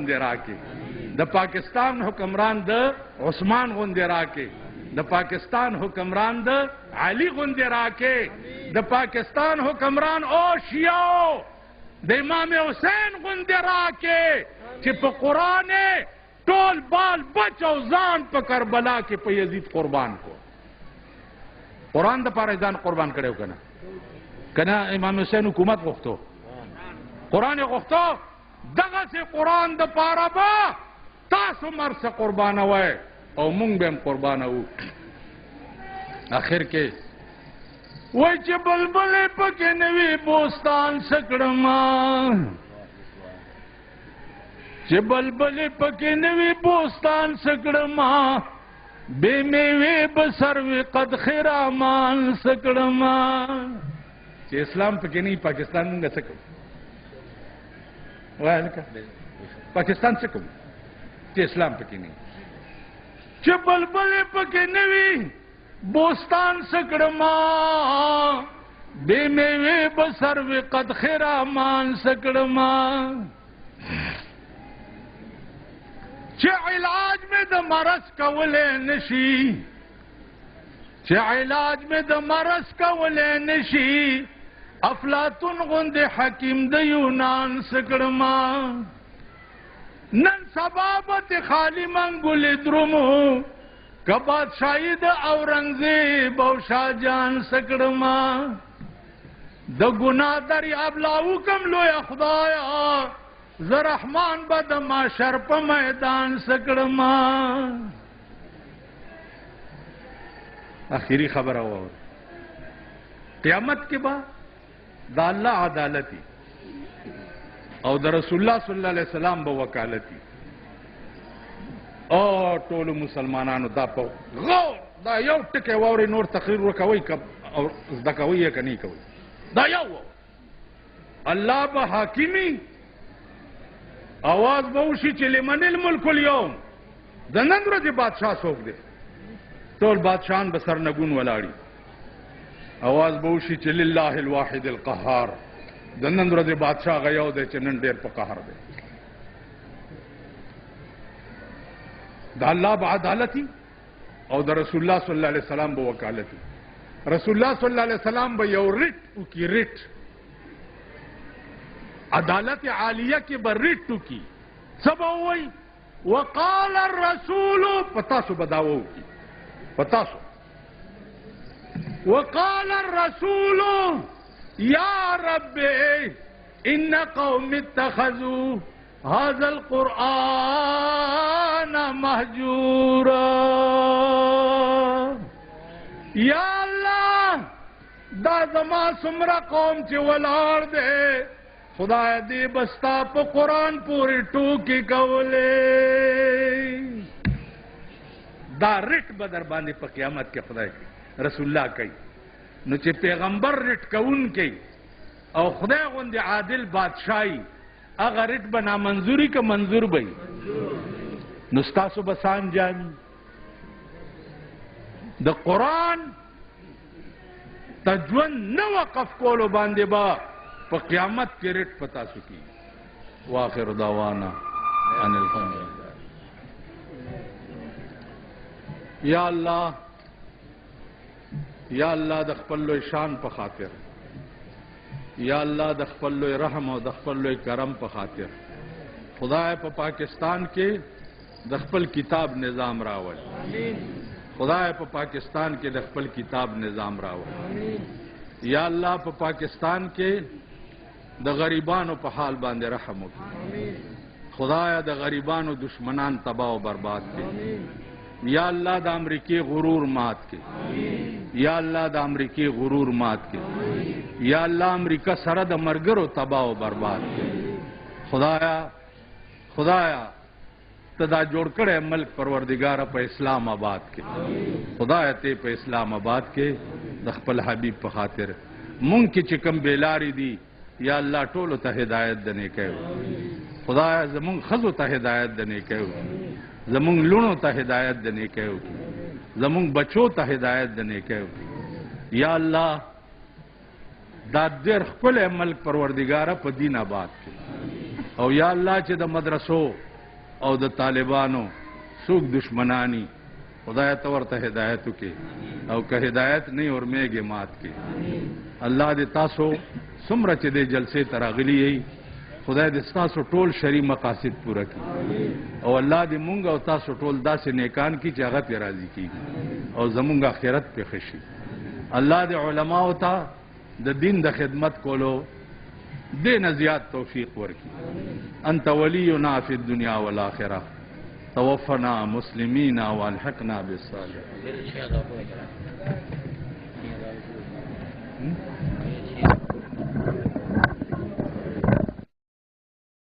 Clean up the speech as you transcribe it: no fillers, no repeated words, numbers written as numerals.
غوندې راکې، د پاکستان حکمران د عثمان غوندې راکې، د پاکستان حکمران د علي غوندې راکې، د پاکستان حکمران او شیعو د امام حسین غوندې راکې چې په قرآن ټول بال بچ او ځان په کربلا کې په یزید قربان کو. قرآن د پاره ځان قربان کړو کنه امام حسین حکومت غوښتو، قرآن غوښتو، دغسې قرآن د پاره به تاسو مرسه قربانوئ او مونږ به هم قربانوو. آخر کې وای چې بلبلې پکې نوي بوستان سکړما، چې بلبلې پکې نوي بوستان سکړما، بے میوے بسروي قد خرامان سکړما. چې اسلام پکې نه پاکستان مونږ څه کوو؟ وای لکه پاکستان څه کوو چې اسلام پکې نه؟ چې بلبلې پکې نوي بوستان سکړما، بے میوے بسروي قد خرامان سکړما. چې علاج مې د مرض کولې نشي، چې علاج مې د مرض کولې نشي، افلاطون غوندې حکیم د یونان سکړما. نن سبا به خالی منګولې درومو که بادشاهي د اورنګزیب او شاهجان سکړما. د ګناه دریاب لاو کم لویه خدایا، زه رحمان به د محشر په میدان سکړما. آخري خبره واوره، قیامت کې به د الله عدالتي او د رسول الله صلی الله علیه وسلم به وکالتي او ټولو مسلمانانو دا په غور دا یو ټکی واورئ، نور تقریر وکوئ او زده کوئ یې که نه کوئ، دا یو الله به حاکمي آواز به وشي چې لمن الملک اليوم، د نن ورځې بادشاه څوک دی؟ ټول بادشاهان به سرنګون ولاړي. آواز به وشي چې لله الواحد القهار، د نن ورځې بادشاه هغه یو دی چې نن ډېر په قهر دی. د الله به عدالتي او د رسول الله صلی الله علیه وسلم به وکالتي. رسول الله صلی الله علیه وسلم به یو ریټ وکړي، ریټ عدالت عالیه کې به ریټ وکړي. څه به ووایي؟ وقال الرسول، پتاسو به دعوه وکړي، پتاسو وقال الرسول یا رب ان قوم اتخذوا هذا القرآن مهجورا. یا الله دا زما څومره قوم چې ولاړ دی، خدای دې بستا په قرآن پورې ټوکې کولې. دا رټ به در باندې په قیامت کې خدای کوي، رسول الله کوي. نو چې پیغمبر رټ کوونکی او خدای غوندې عادل بادشاهي، هغه رټ به نامنظوري که منظور به وي؟ نو ستاسو به سان جان د قرآن ته ژوند نه وقف کولو باندې به په قیامت کې رټ په تاسو کېږي. واخر دعوانا ان الحمد لله. یا الله، یا الله د خپل لوی شان په خاطر، یا الله د خپل لوی رحم او د خپل لوی کرم په خاطر خدای په پاکستان کې د خپل کتاب نظام راول. خدای په پاکستان کې د خپل کتاب نظام راول. یا الله په پاکستان کې د غریبانو په حال باندې رحم وکړي. خدایا د غریبانو دشمنان تباہ او برباد کړي. یا الله د امریکای غرور مات کړي. یا الله د امریکای غرور مات کړي. یا الله امریکا سره د مرګرو تباہ او برباد کړي. خدایا ته دا جوړ کړی ملک پروردگار په اسلام آباد کې. خدایا ته په اسلام آباد کې د خپل حبیب په خاطر مونږ کې چې کوم بیلاری دي، یا الله ټولو ته هدایت د نیکۍ وکړي. خدایا زمونږ ښځو ته هدایت د نیکۍ وکړي، زمونږ لوڼو ته هدایت د نیکۍ وکړي، زمونږ بچو ته هدایت د نیکۍ وکړي. یا الله دا ډېر ښکلی ملک پروردګاره په دین آباد کړي. او یا الله چې د مدرسو او د طالبانو څوک دشمنانی خدای ته ورته هدایت وکړي او که هدایت نه اور میګې مات کړي. الله دې تاسو څومره چې دې جلسې ته راغلي یئ خدای دې ستاسو ټول شرعي مقاصد پوره کړي او الله دې مونږ او تاسو ټول داسې نیکان کړي چې هغه پې راضي کېږي او زمونږ آخرت پې ښه شي. الله دې علماو ته د دین د خدمت کولو دین زیات توفیق ورکړي. انت ولینا فی الدنیا والآخرہ توفنا مسلمین والحقنا بالصالحین.